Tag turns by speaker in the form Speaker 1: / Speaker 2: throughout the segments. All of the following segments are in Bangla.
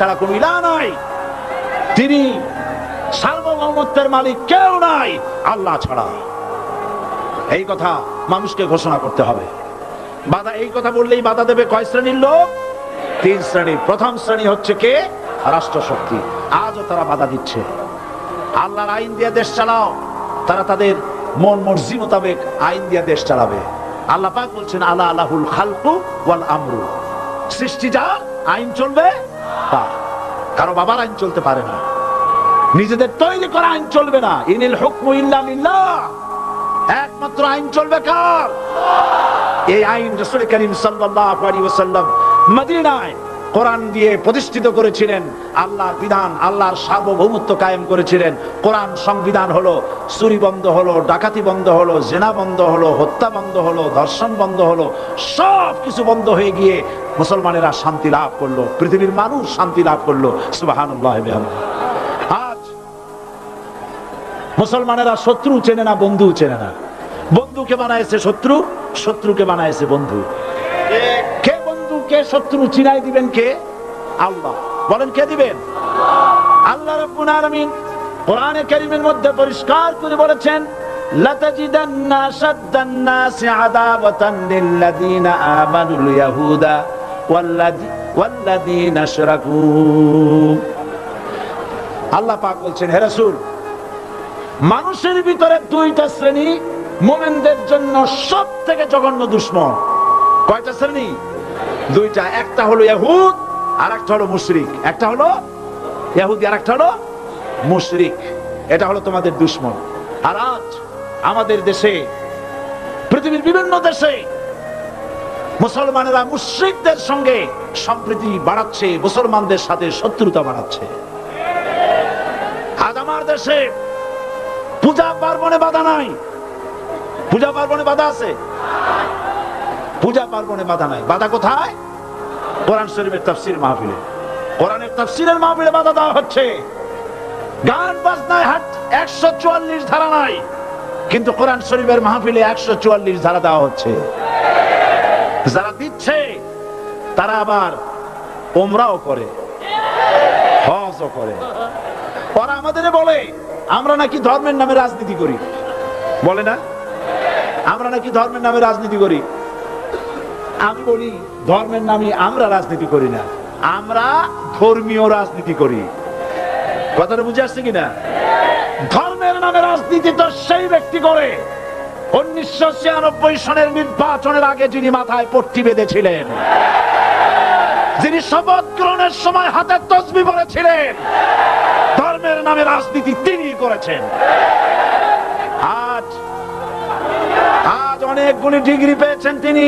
Speaker 1: ছাড়া কোনো ইলাহ নাই, তিনি সার্বভৌমত্বের মালিক কেউ নাই আল্লাহ ছাড়া। এই কথা মানুষকে ঘোষণা করতে হবে। বাধা, এই কথা বললেই বাধা দেবে কয় শ্রেণীর লোক? 3 শ্রেণীর। প্রথম শ্রেণী হচ্ছে কে? রাষ্ট্রশক্তি। আজও তারা বাধা দিচ্ছে। আল্লাহর আইন দিয়ে দেশ চালাও, তারা তাদের মন মর্জি মোতাবেক আইন দিয়ে দেশ চালাবে। আল্লাহ পাক বলছেন আলা আলাহুল খালকু ওয়াল আমরু, সৃষ্টি যার আইন চলবে তার। কারো বাবার আইন চলতে পারে না, নিজেদের তৈরি করা আইন চলবে না। ইনিল হুকমু ইল্লা লিল্লাহ, একমাত্র আইন চলবে কার? এই আইন রাসূল করিম সাল্লাল্লাহু আলাইহি ওয়াসাল্লাম মদিনায় কোরআন দিয়ে প্রতিষ্ঠিত করেছিলেন। আল্লাহর বিধান, আল্লাহর সার্বভৌমত্ব কায়েম করেছিলেন। কোরআন সংবিধান হলো, চুরি বন্ধ হলো, ডাকাতি বন্ধ হলো, জিনা বন্ধ হলো, হত্যা বন্ধ হলো, ধর্ষণ বন্ধ হলো, সব কিছু বন্ধ হয়ে গিয়ে মুসলমানেরা শান্তি লাভ করলো, পৃথিবীর মানুষ শান্তি লাভ করলো। সুবহানাল্লাহ। আজ মুসলমানেরা শত্রু চেনে না, বন্ধু চেনে না। বন্ধুকে বানাইছে শত্রু, শত্রুকে বানাইছে বন্ধু। কে বন্ধু কে শত্রু চিনাই দিবেন কে? আল্লাহ। বলেন কে দিবেন? আল্লাহ রাব্বুল আলামিন কোরআনে কারীমের মধ্যে পরিষ্কার করে বলেছেন লাতাজিদান্না শাদ্দান নাসি আদাওয়াতান লিল্লাযিনা আমানুল ইয়াহুদা ওয়াল্লাযিনা আশরাকু। আল্লাহ পাক বলছেন, হে রাসূল, মানুষের ভিতরে 2টা শ্রেণী মুমিনদের জন্য সবথেকে জঘন্য দুশমন। কয়টা শ্রেণী? 2টা। একটা হলো ইহুদ আর একটা হলো মুশরিক। একটা হলো ইহুদি আর একটা হলো মুশরিক। এটা হলো তোমাদের দুশমন। আর আজ আমাদের দেশে, পৃথিবীর বিভিন্ন দেশে মুসলমানেরা মুশরিকদের সঙ্গে সম্প্রীতি বাড়াচ্ছে, মুসলমানদের সাথে শত্রুতা বাড়াচ্ছে। আজ আমার দেশে পূজা পার্বণে বাধা নাই। পূজা পার্বণে বাধা আছে? পূজা পার্বণে বাধা নাই। বাধা কোথায়? কোরআন শরীফের তাফসীর মাহফিলে। কোরআনের তাফসীরের মাহফিলে বাধা দেওয়া হচ্ছে। গান বাজনায় 144 ধারা নাই, কিন্তু কোরআন শরীফের মাহফিলে 144 ধারা দেওয়া হচ্ছে। যারা দিচ্ছে তারা আবার ওমরাও করে, হজও করে। ওরা আমাদের বলে আমরা নাকি ধর্মের নামে রাজনীতি করি। বলে না আমরা নাকি ধর্মের নামে রাজনীতি করি? আমি বলি ধর্মের নামে আমরা রাজনীতি করি না, আমরা ধর্মীয় রাজনীতি করি। কথাটা বুঝে আসছে কিনা? ধর্মের নামে রাজনীতি তো সেই ব্যক্তি করে 1996 সনের নির্বাচনের আগে যিনি মাথায় পট্টি বেঁধেছিলেন, যিনি শপথ গ্রহণের সময় হাতে তসবিহ পড়েছিলেন। ধর্মের নামে রাজনীতি তিনি করেছেন। আজ অনেকগুলি ডিগ্রি পেয়েছেন তিনি,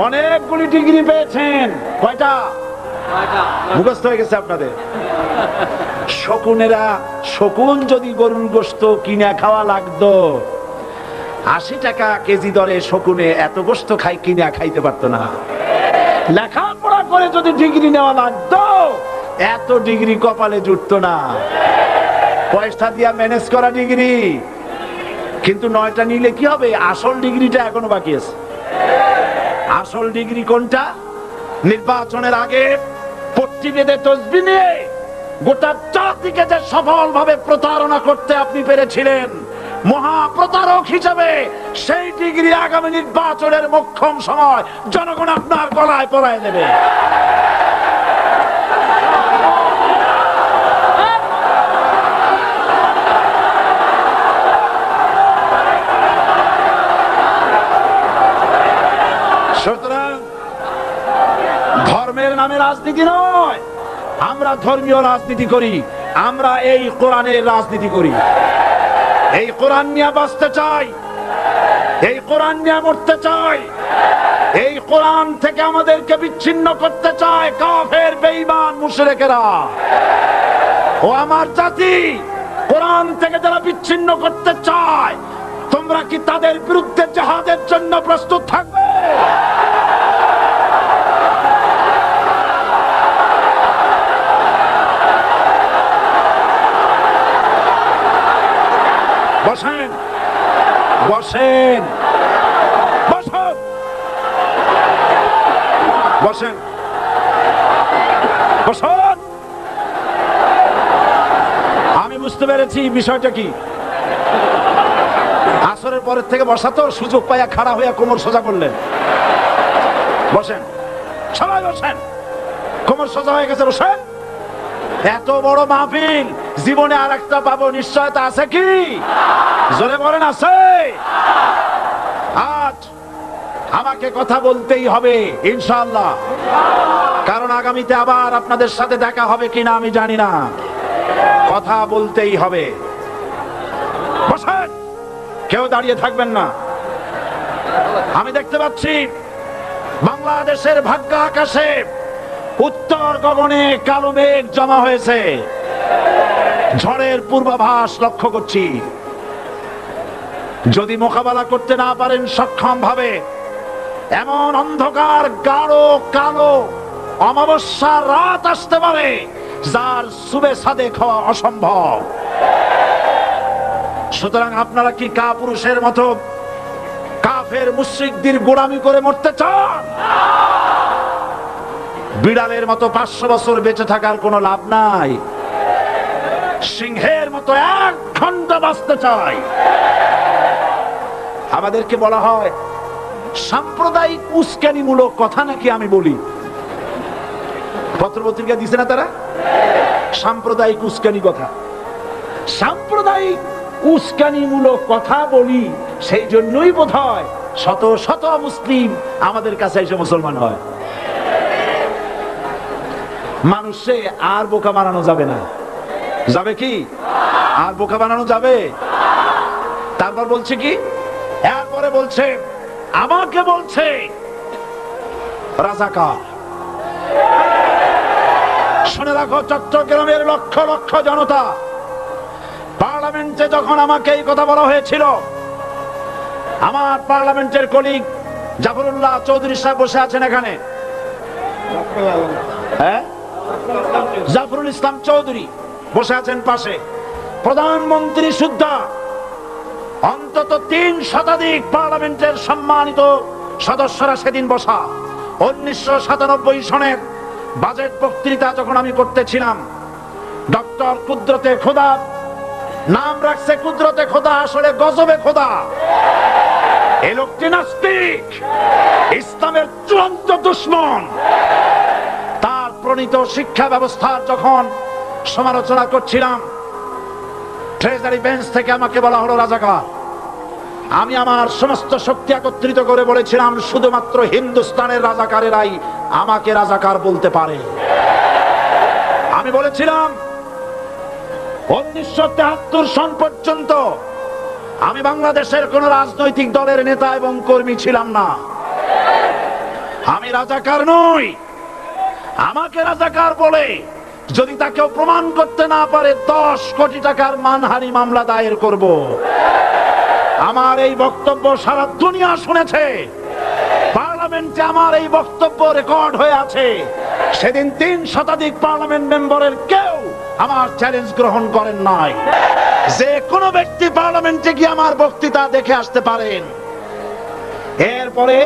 Speaker 1: অনেকগুলি ডিগ্রি পেয়েছেন। কয়টা? মুখস্থ হয়ে গেছে আপনাদের। শকুনেরা, শকুন যদি গরুর গোশত কিনে খাওয়া লাগতো, 80 টাকা কেজি দরে শকুনে এত গোশত কিনে খাইতে পারতো না। লেখাপড়া করে যদি ডিগ্রি নেওয়া লাগতো, এত ডিগ্রি কপালে জুটতো না। পয়সা দিয়া ম্যানেজ করা ডিগ্রি, কিন্তু 9টা নিলে কি হবে? আসল ডিগ্রিটা এখনো বাকি আছে। আসল ডিগ্রি কোনটা? নির্বাচনের আগে পট্টি বেঁধে তসবিহ নিয়ে গোটা জাতিকে যে সফলভাবে প্রতারণা করতে আপনি পেরেছিলেন মহাপ্রতারক হিসেবে, সেই ডিগ্রি আগামী নির্বাচনের মোক্ষম সময় জনগণ আপনার গলায় পরায় দেবে। সুতরাং ধর্মের নামে রাজনীতি নয়, আমরা ধর্মীয় রাজনীতি করি। আমরা এই কোরআনের রাজনীতি করি। এই কোরআন নিয়ে বাঁচতে চাই, এই কোরআন নিয়ে মরতে চাই। এই কোরআন থেকে আমাদেরকে বিচ্ছিন্ন করতে চায় কাফের, বেঈমান, মুশরিকেরা। ও আমার জাতি, কোরআন থেকে যারা বিচ্ছিন্ন করতে চায়, তোমরা কি তাদের বিরুদ্ধে জিহাদের জন্য প্রস্তুত থাকবে? বসেন, বসেন, বসেন, বসেন, বসেন। বুঝতে পেরেছি বিষয়টা কি। আসরের পরের থেকে বসা তো, সুযোগ পাইয়া খাড়া হইয়া কোমর সোজা করলেন। বসেন, সবাই বসেন, কোমর সোজা হয়ে গেছে, বসেন। এত বড় মাহফিল, জীবনে আর একটা পাবো নিশ্চয়তা আছে কি? জোরে বলেন আছে? আজ আমাকে কথা বলতেই হবে ইনশাআল্লাহ, কারণ আগামীতে আবার আপনাদের সাথে দেখা হবে কিনা আমি জানি না। কথা বলতেই হবে। বসেন, কেউ দাঁড়িয়ে থাকবেন না। আমি দেখতে পাচ্ছি বাংলাদেশের ভাগ্য আকাশে উত্তর গগনে কালো মেঘ জমা হয়েছে, ঝড়ের পূর্বাভাস লক্ষ্য করছি। যদি মোকাবেলা করতে না পারেন সক্ষম ভাবে, এমন অন্ধকার গাঢ় কালো অমাবস্যার রাত আসতে পারে যার সুবে সাদে খাওয়া অসম্ভব। সুতরাং আপনারা কি কাপুরুষের মতো কাফের মুশরিকদের গোলামি করে মরতে চান? বিড়ালের মতো 500 বছর বেঁচে থাকার কোনো লাভ নাই। সিংহের মতো 1 ঘন্টা বাঁচতে চাই। আমাদেরকে বলা হয় সাম্প্রদায়িক উস্কানিমূলক কথা নাকি আমি বলি। পত্রপত্রিকা দিছে না তারা? সাম্প্রদায়িক উস্কানি কথা, সাম্প্রদায়িক উস্কানিমূলক কথা বলি, সেই জন্যই বোধহয় শত শত মুসলিম আমাদের কাছে এসে মুসলমান হয়। মানুষে আর বোকা বানানো যাবে না। যাবে কি? আর বোকা বানানো যাবে? তারপর বলছে কি? এরপরে বলছে, আমাকে বলছে রাজাকার। শুনে রাখো চট্টগ্রামের লক্ষ লক্ষ জনতা, পার্লামেন্টে যখন আমাকে এই কথা বলা হয়েছিল, আমার পার্লামেন্টের কলিগ জাফরুল্লাহ চৌধুরী সাহেব বসে আছেন এখানে। হ্যাঁ, জাফরুল ইসলাম চৌধুরী বসে আছেন পাশে। প্রধানমন্ত্রী সুদ্ধা, অন্তত 3 শতাধিক পার্লামেন্টের সম্মানিত সদস্যরা সেদিন বসা। 1997 সনের বাজেট বক্তৃতা যখন আমি করতেছিলাম, ডক্টর কুদরতে খোদা, নাম রাখছে কুদরতে খোদা, আসলে গজবে খোদা। এই লোকটি নাস্তিক, ইসলামের চূড়ান্ত দুশমন। তার প্রণীত শিক্ষা ব্যবস্থার যখন সমালোচনা করছিলাম, ট্রেজারি বেঞ্চ থেকে আমাকে বলা হলো রাজাকার। আমি আমার সমস্ত শক্তি একত্রিত করে বলেছিলাম, শুধুমাত্র হিন্দুস্তানের রাজাকারেরাই আমাকে রাজাকার বলতে পারে। আমি বলেছিলাম 1973 সন পর্যন্ত আমি বাংলাদেশের কোন রাজনৈতিক দলের নেতা এবং কর্মী ছিলাম না। আমি রাজাকার নই। আমাকে রাজাকার বলে যদি তাকে প্রমাণ করতে না পারে 10 কোটি টাকার মানহানি মামলা দায়ের করব। আমার এই বক্তব্য সারা দুনিয়া শুনেছে। পার্লামেন্টে আমার এই বক্তব্য রেকর্ড হয়ে আছে। সেদিন 3 শতাধিক পার্লামেন্ট মেম্বারের কেউ আমার চ্যালেঞ্জ গ্রহণ করেন নাই। যে কোনো ব্যক্তি পার্লামেন্টে গিয়ে আমার বক্তৃতা দেখে আসতে পারেন। এরপরে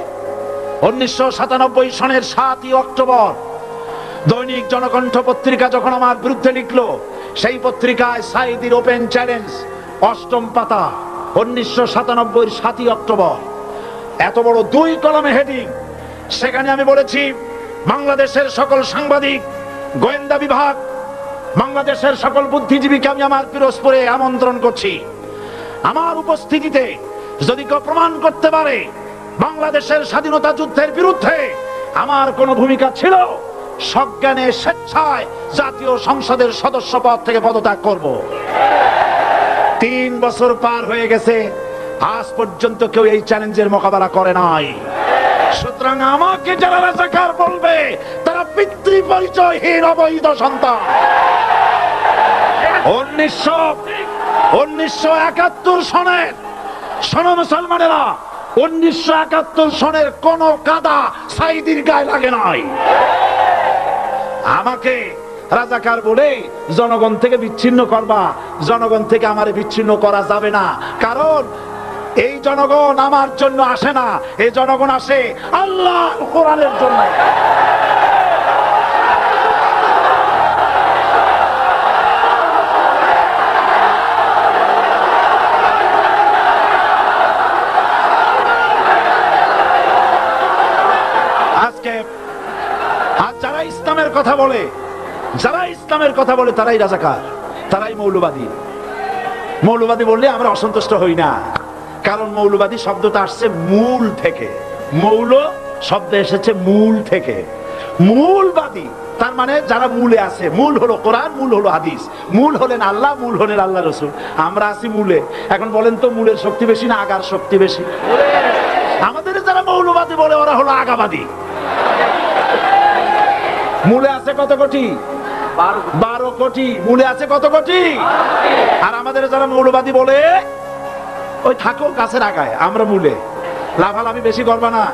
Speaker 1: 1997 সনের 7ই অক্টোবর দৈনিক জনকণ্ঠ পত্রিকা যখন আমার বিরুদ্ধে লিখলো, সেই পত্রিকায় সাইদির ওপেন চ্যালেঞ্জ 8ম পাতা, 1997 7ই অক্টোবর, এত বড় 2 কলমে হেডিং। সেখানে আমি বলেছি, বাংলাদেশের সকল সাংবাদিক, গোয়েন্দা বিভাগ, বাংলাদেশের সকল বুদ্ধিজীবীকে আমি আমার পিরোজপুরে আমন্ত্রণ করছি। আমার উপস্থিতিতে যদি কেউ প্রমাণ করতে পারে বাংলাদেশের স্বাধীনতা যুদ্ধের বিরুদ্ধে আমার কোনো ভূমিকা ছিল, সজ্ঞানে স্বেচ্ছায় জাতীয় সংসদের সদস্য পদ থেকে পদত্যাগ করব। 3 বছর পার হয়ে গেছে, আজ পর্যন্ত কেউ এই চ্যালেঞ্জের মোকাবেলা করে নাই। সুতরাং আমাকে যারা রাজাকার বলবে তারা পিতৃ পরিচয়হীন অবৈধ সন্তান। 1971 সনের, শোনো মুসলমানেরা, 1971 সনের কোন কাদা সাইদির গায়ে লাগে নাই। আমাকে রাজাকার বলে জনগণ থেকে বিচ্ছিন্ন করবা, জনগণ থেকে আমারে বিচ্ছিন্ন করা যাবে না। কারণ এই জনগণ আমার জন্য আসে না, এই জনগণ আসে আল্লাহ কোরআনের জন্য। কথা বলে, যারা ইসলামের কথা বলে তারাই রাজাকার, তারাই মৌলবাদী। মৌলবাদী বললে আমরা অসন্তুষ্ট হই না, কারণ মৌলবাদী শব্দটা আসছে মূল থেকে। মৌল শব্দ এসেছে মূল থেকে। মূলবাদী তার মানে যারা মূলে আছে। মূল হলো কোরআন, মূল হলো হাদিস, মূল হলেন আল্লাহ, মূল হলেন আল্লাহ রসুল। আমরা আছি মূলে। এখন বলেন তো মূলের শক্তি বেশি না আগার শক্তি বেশি? আমাদের যারা মৌলবাদী বলে ওরা হলো আগাবাদী। মূলে আছে কত কোটি? 12 কোটি। মূলে আছে কত কোটি? আর আমাদের যারা মৌলবাদী বলে ওই থাকো গাছের আগায়, আমরা মূলে। লাভালাভি বেশি করবা না,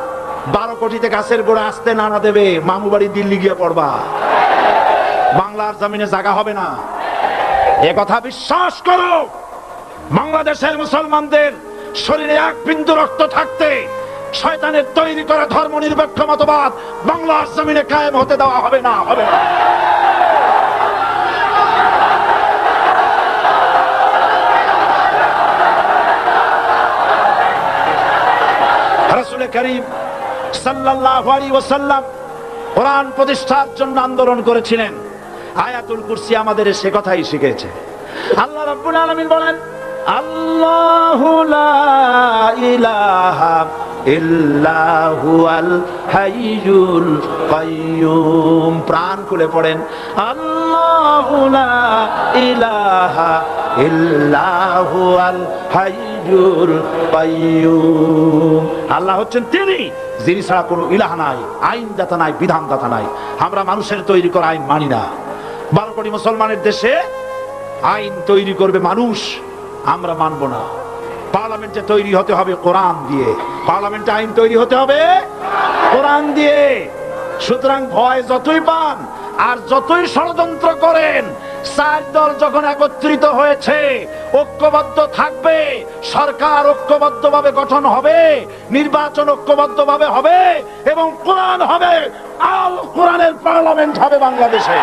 Speaker 1: 12 কোটিতে গাছের গোড়া আসতে নানা দেবে, মামু বাড়ি দিল্লি গিয়ে পড়বা, বাংলার জমিনে জায়গা হবে না। এ কথা বিশ্বাস করো। বাংলাদেশের মুসলমানদের শরীরে এক বিন্দু রক্ত থাকতে শয়তানের তৈরি করা ধর্ম নিরপেক্ষ মতবাদ বাংলার জমিনে কায়েম হতে দেওয়া হবে না, হবে না। রাসূল করিম সাল্লাল্লাহু আলাইহি ওয়াসাল্লাম কোরআন প্রতিষ্ঠার জন্য আন্দোলন করেছিলেন। আয়াতুল কুরসি আমাদের সে কথাই শিখিয়েছে। আল্লাহ রাব্বুল আলামিন বলেন, আল্লাহু লা ইলাহা ইল্লা হুয়াল হাইয়ুল কাইয়্যুম। প্রাণ খুলে পড়েন, আল্লাহু লা ইলাহা ইল্লা হুয়াল হাইয়ুল কাইয়্যুম। আল্লাহ হচ্ছেন তিনি, যিনি ছাড়া কোনো ইলাহ নাই, আইনদাতা নাই, বিধানদাতা নাই। আমরা মানুষের তৈরি করা আইন মানি না। 12 কোটি মুসলমানের দেশে আইন তৈরি করবে মানুষ, আমরা মানব না। পার্লামেন্টে তৈরি হতে হবে কোরআন দিয়ে, পার্লামেন্টে আইন তৈরি হতে হবে কোরআন দিয়ে। সুতরাং ভয় যতই পান আর যতই ষড়যন্ত্র করেন, 4 দল যখন একত্রিত হয়েছে, ঐক্যবদ্ধ থাকবে, সরকার ঐক্যবদ্ধভাবে গঠন হবে, নির্বাচন ঐক্যবদ্ধভাবে হবে এবং কোরআন হবে, আল কোরআনের পার্লামেন্ট হবে বাংলাদেশে।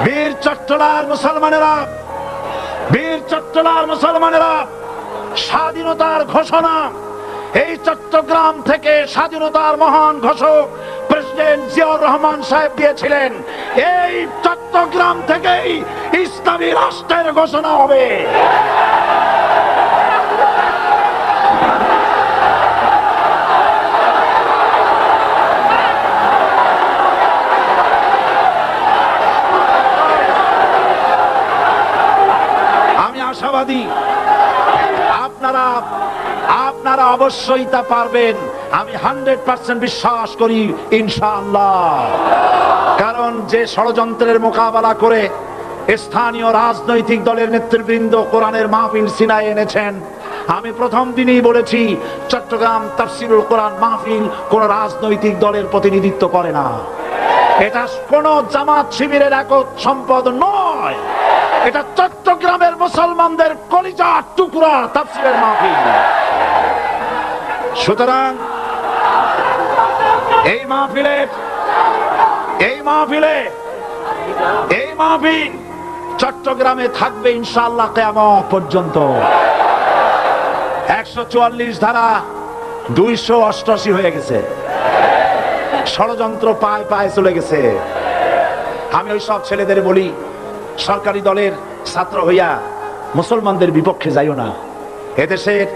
Speaker 1: বীর চট্টলার মুসলমানেরা, বীর চট্টলার মুসলমানেরা স্বাধীনতার ঘোষণা এই চট্টগ্রাম থেকে স্বাধীনতার মহান ঘোষক প্রেসিডেন্ট জিয়াউর রহমান সাহেব দিয়েছিলেন। এই চট্টগ্রাম থেকেই ইসলামী রাষ্ট্রের ঘোষণা হবে। আশাবাদী আপনারা অবশ্যই তা পারবেন। আমি 100% বিশ্বাস করি ইনশাআল্লাহ। কারণ যে ষড়যন্ত্রের মোকাবেলা করে স্থানীয় রাজনৈতিক দলের নেতৃবৃন্দ কোরআনের মাহফিল সিনায় এনেছেন, আমি প্রথম দিনই বলেছি চট্টগ্রাম তাফসীরুল কোরআন মাহফিল কোন রাজনৈতিক দলের প্রতিনিধিত্ব করে না। এটা কোন জামাত শিবিরের একক সম্পদ নয়, এটা চট্টগ্রামের মুসলমানদের কলিজার টুকরা তাফসীরের মাহফিল। সুতরাং এই মাহফিল চট্টগ্রামে থাকবে ইনশাআল্লাহ কিয়ামত পর্যন্ত। 144 ধারা 288 হয়ে গেছে, ষড়যন্ত্র পায় পায় চলে গেছে। আমি ওই সব ছেলেদের বলি, সরকারি দলের ছাত্র হইয়া মুসলমানদের বিপক্ষে যাইও না। এদেশের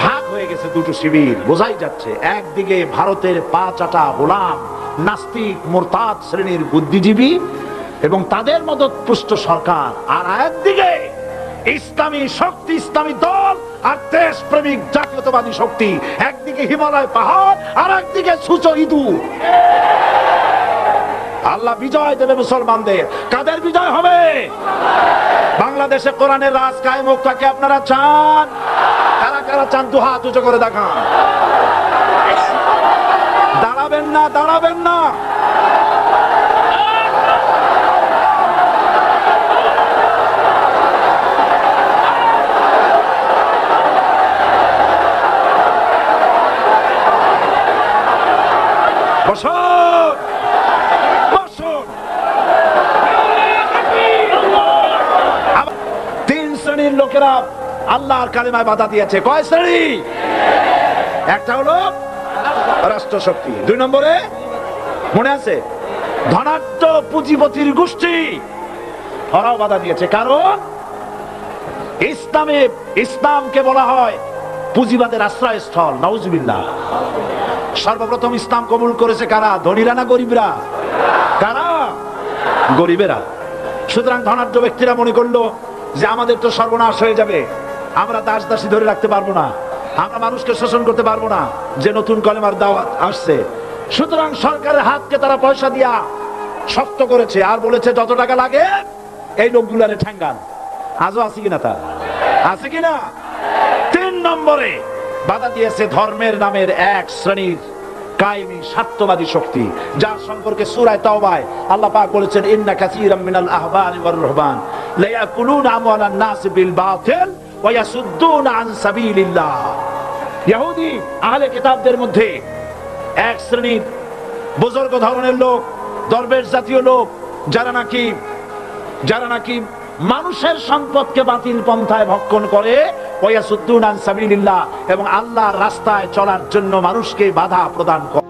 Speaker 1: ভাগ হয়ে গেছে দুটো শিবির, বোঝাই যাচ্ছে। একদিকে ভারতের পা চাটা গোলাম নাস্তিক মুরতাদ শ্রেণীর বুদ্ধিজীবী এবং তাদের মদতপুষ্ট সরকার, আর একদিকে ইসলামী শক্তি, ইসলামী দল আর দেশপ্রেমিক জাতীয়তাবাদী শক্তি। একদিকে হিমালয় পাহাড় আর একদিকে সূচো ইঁদুর। আল্লাহ বিজয় দেবে মুসলমানদের। কাদের বিজয় হবে? বাংলাদেশে কোরআনের রাজ কায়েম হোক, তাকে আপনারা চান? কারা কারা চান? 2 হাত উঁচু করে দেখান। দাঁড়াবেন না, দাঁড়াবেন না। বসুন বসুন। তিন শ্রেণীর লোকেরা আল্লাহর কালিমায় বাধা দিয়েছে। কয় শ্রেণী? একটা হলো রাষ্ট্রশক্তি, 2 নম্বরে মনে আছে ধনাঢ্য পুঁজিপতির গোষ্ঠী, ওরাও বাধা দিয়েছে। কারণ ইসলামকে বলা হয় পুঁজিবাদের আশ্রয়স্থল। নাউজুবিল্লাহ। সর্বপ্রথম ইসলাম কবুল করেছে কারা? ধনীরা না গরিবরা? কারা? গরিবেরা। সুতরাং ধনাঢ্য ব্যক্তিরা মনে করলো যে আমাদের তো সর্বনাশ হয়ে যাবে, আমরা দাস দাসী ধরে রাখতে পারবো না, আমরা মানুষকে শোষণ করতে পারবো না, যে নতুন কলেমার দাওয়াত আসছে। সুতরাং সরকারের হাতকে তারা পয়সা দিয়া শক্ত করেছে আর বলেছে যত টাকা লাগে এই লোকগুলারে ঠ্যাঙ্গান। আজও আছে কিনা? তা আছে কিনা? 3 নম্বরে বাধা দিয়েছে ধর্মের নামের এক শ্রেণীর কায়েমি স্বার্থবাদী শক্তি, যার সম্পর্কে সূরা তাওবায় আল্লাহ পাক বলেছেন ইন্না কাসীরাম মিনাল আহবারি ওয়ার রুহবান লা ইয়াকুলুনা আমওয়ালান নাস বিল বাতিল ওয়া ইয়াসুদ্দুনা আন সাবিলিল্লাহ। ইহুদি আহলে কিতাবদের মধ্যে এক শ্রেণীর বুজুর্গ ধরনের লোক, দরবেশ জাতীয় লোক, যারা নাকি মানুষের সম্পদকে বাতিল পন্থায় ভক্ষণ করে, ওয়া ইয়াসুদ্দুনা আন সাবিলিল্লাহ, এবং আল্লাহর রাস্তায় চলার জন্য মানুষকে বাধা প্রদান করে।